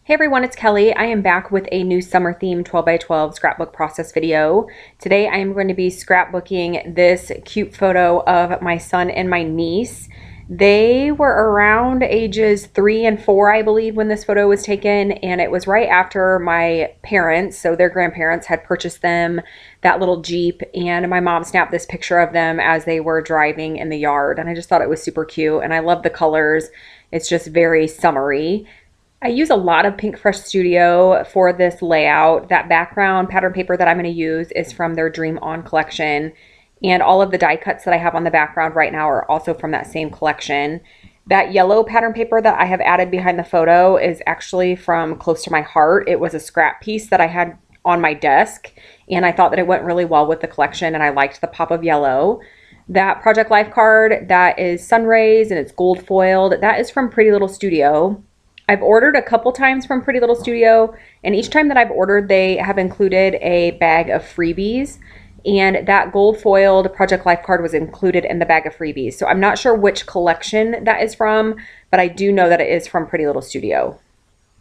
Hey everyone, it's Kelly. I am back with a new summer theme 12 by 12 scrapbook process video. Today I am going to be scrapbooking this cute photo of my son and my niece. They were around ages 3 and 4, I believe, when this photo was taken, and it was right after my parents, so their grandparents, had purchased them that little Jeep, and my mom snapped this picture of them as they were driving in the yard, and I just thought it was super cute, and I love the colors. It's just very summery. I use a lot of Pinkfresh Studio for this layout. That background pattern paper that I'm going to use is from their Dream On collection, and all of the die cuts that I have on the background right now are also from that same collection. That yellow pattern paper that I have added behind the photo is actually from Close to My Heart. It was a scrap piece that I had on my desk, and I thought that it went really well with the collection, and I liked the pop of yellow. That Project Life card that is sun rays and it's gold foiled, that is from Pretty Little Studio. I've ordered a couple times from Pretty Little Studio, and each time that I've ordered, they have included a bag of freebies, and that gold foiled Project Life card was included in the bag of freebies. So I'm not sure which collection that is from, but I do know that it is from Pretty Little Studio.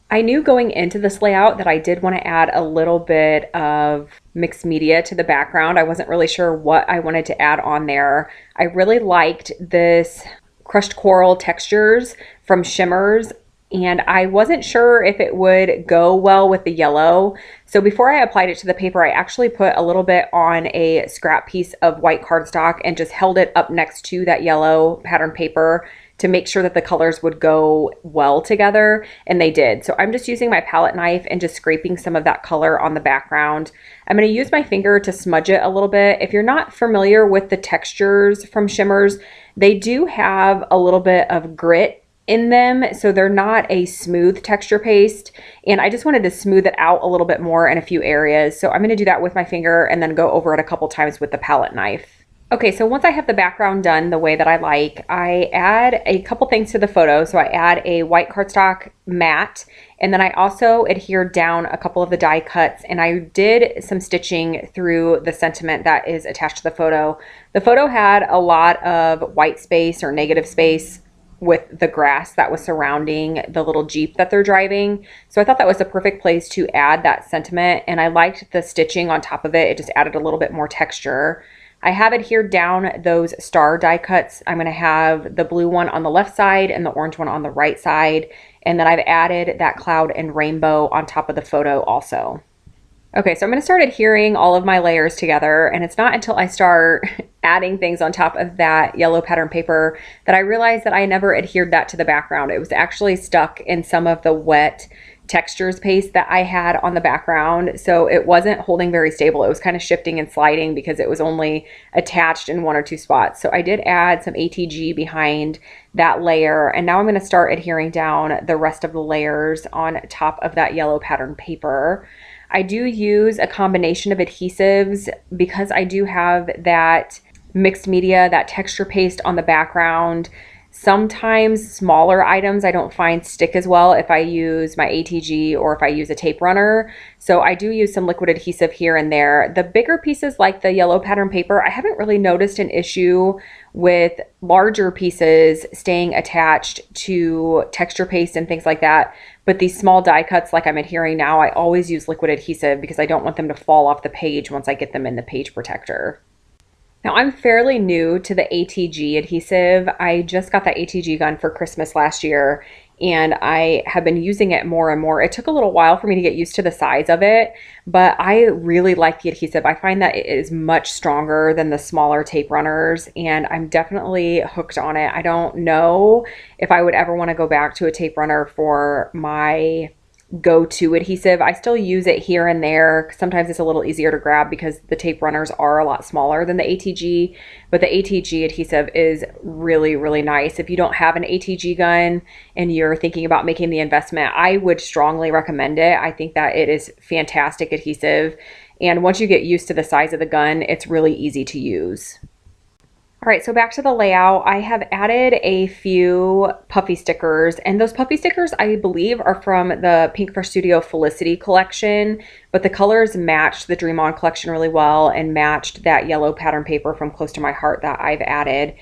I knew going into this layout that I did want to add a little bit of mixed media to the background. I wasn't really sure what I wanted to add on there. I really liked this crushed coral textures from Shimmers, and I wasn't sure if it would go well with the yellow. So before I applied it to the paper, I actually put a little bit on a scrap piece of white cardstock and just held it up next to that yellow pattern paper to make sure that the colors would go well together, and they did. So I'm just using my palette knife and just scraping some of that color on the background. I'm going to use my finger to smudge it a little bit. If you're not familiar with the textures from Shimmers, they do have a little bit of grit in them, so they're not a smooth texture paste, and I just wanted to smooth it out a little bit more in a few areas. So I'm going to do that with my finger and then go over it a couple times with the palette knife. Okay, so once I have the background done the way that I like, I add a couple things to the photo. So I add a white cardstock mat, and then I also adhered down a couple of the die cuts, and I did some stitching through the sentiment that is attached to the photo. The photo had a lot of white space or negative space with the grass that was surrounding the little Jeep that they're driving. So I thought that was a perfect place to add that sentiment, and I liked the stitching on top of it. It just added a little bit more texture. I have adhered down those star die cuts. I'm going to have the blue one on the left side and the orange one on the right side, and then I've added that cloud and rainbow on top of the photo also. Okay, so I'm going to start adhering all of my layers together, and it's not until I start adding things on top of that yellow pattern paper that I realized that I never adhered that to the background. It was actually stuck in some of the wet textures paste that I had on the background, so it wasn't holding very stable. It was kind of shifting and sliding because it was only attached in one or two spots. So I did add some ATG behind that layer, and now I'm going to start adhering down the rest of the layers on top of that yellow pattern paper. I do use a combination of adhesives because I do have that mixed media, that texture paste on the background. Sometimes smaller items I don't find stick as well if I use my ATG or if I use a tape runner. So I do use some liquid adhesive here and there. The bigger pieces like the yellow pattern paper, I haven't really noticed an issue with larger pieces staying attached to texture paste and things like that. But these small die cuts like I'm adhering now, I always use liquid adhesive because I don't want them to fall off the page once I get them in the page protector. Now I'm fairly new to the ATG adhesive. I just got that ATG gun for Christmas last year, and I have been using it more and more. It took a little while for me to get used to the size of it, but I really like the adhesive. I find that it is much stronger than the smaller tape runners, and I'm definitely hooked on it. I don't know if I would ever want to go back to a tape runner for my go-to adhesive. I still use it here and there. Sometimes it's a little easier to grab because the tape runners are a lot smaller than the ATG, but the ATG adhesive is really, really nice. If you don't have an ATG gun and you're thinking about making the investment, I would strongly recommend it. I think that it is fantastic adhesive, and once you get used to the size of the gun, it's really easy to use. All right, so back to the layout. I have added a few Puffy stickers, and those Puffy stickers I believe are from the Pinkfresh Studio Felicity collection, but the colors matched the Dream On collection really well and matched that yellow pattern paper from Close to My Heart that I've added.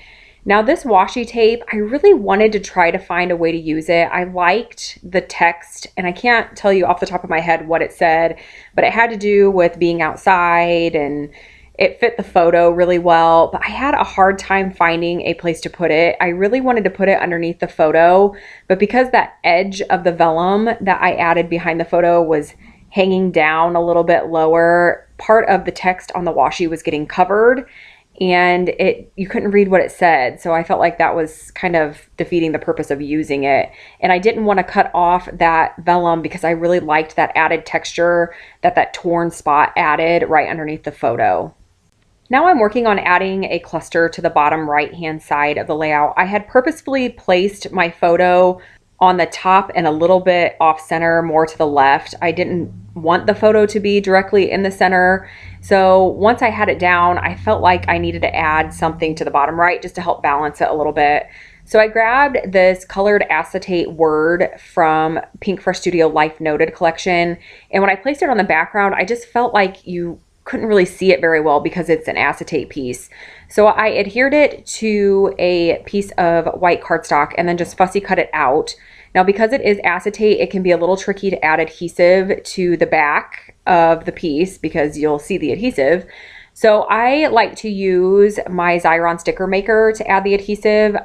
Now this washi tape, I really wanted to try to find a way to use it. I liked the text, and I can't tell you off the top of my head what it said, but it had to do with being outside and it fit the photo really well, but I had a hard time finding a place to put it. I really wanted to put it underneath the photo, but because that edge of the vellum that I added behind the photo was hanging down a little bit lower, part of the text on the washi was getting covered, and you couldn't read what it said. So I felt like that was kind of defeating the purpose of using it. And I didn't want to cut off that vellum because I really liked that added texture that torn spot added right underneath the photo. Now I'm working on adding a cluster to the bottom right-hand side of the layout. I had purposefully placed my photo on the top and a little bit off center, more to the left. I didn't want the photo to be directly in the center. So once I had it down, I felt like I needed to add something to the bottom right just to help balance it a little bit. So I grabbed this colored acetate word from Pinkfresh Studio Life Noted collection. And when I placed it on the background, I just felt like you couldn't really see it very well because it's an acetate piece. So I adhered it to a piece of white cardstock and then just fussy cut it out. Now because it is acetate, it can be a little tricky to add adhesive to the back of the piece because you'll see the adhesive. So I like to use my Xyron sticker maker to add the adhesive.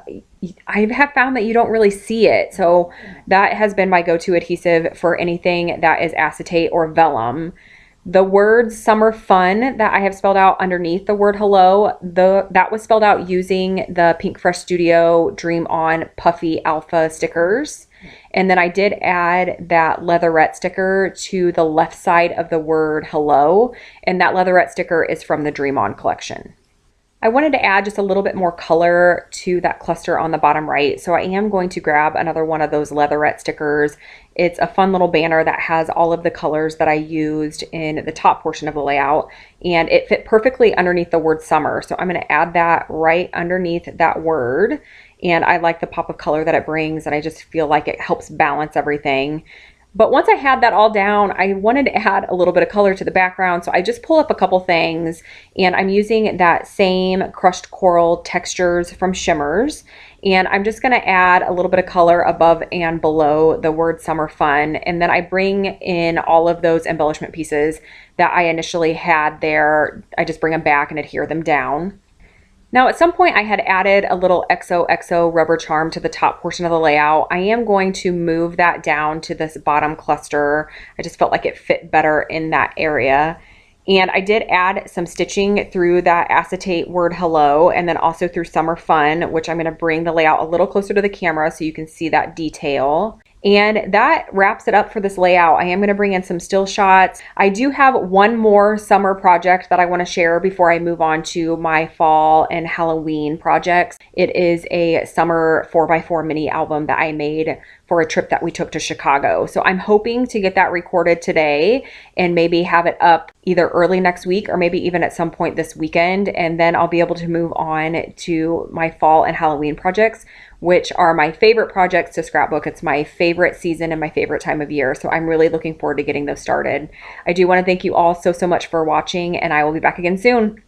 I have found that you don't really see it. So that has been my go-to adhesive for anything that is acetate or vellum. The word summer fun that I have spelled out underneath the word hello, that was spelled out using the Pinkfresh Studio Dream On Puffy Alpha stickers. And then I did add that leatherette sticker to the left side of the word hello. And that leatherette sticker is from the Dream On collection. I wanted to add just a little bit more color to that cluster on the bottom right. So I am going to grab another one of those leatherette stickers. It's a fun little banner that has all of the colors that I used in the top portion of the layout, and it fit perfectly underneath the word summer. So I'm going to add that right underneath that word. And I like the pop of color that it brings, and I just feel like it helps balance everything. But once I had that all down, I wanted to add a little bit of color to the background. So I just pull up a couple things, and I'm using that same crushed coral textures from Shimmers. And I'm just going to add a little bit of color above and below the word summer fun. And then I bring in all of those embellishment pieces that I initially had there. I just bring them back and adhere them down. Now at some point I had added a little XOXO rubber charm to the top portion of the layout. I am going to move that down to this bottom cluster. I just felt like it fit better in that area. And I did add some stitching through that acetate word hello, and then also through summer fun, which I'm going to bring the layout a little closer to the camera so you can see that detail. And that wraps it up for this layout. I am going to bring in some still shots. I do have one more summer project that I want to share before I move on to my fall and Halloween projects. It is a summer 4x4 mini album that I made for a trip that we took to Chicago. So I'm hoping to get that recorded today and maybe have it up either early next week or maybe even at some point this weekend. And then I'll be able to move on to my fall and Halloween projects, which are my favorite projects to scrapbook. It's my favorite season and my favorite time of year. So I'm really looking forward to getting those started. I do want to thank you all so much for watching, and I will be back again soon.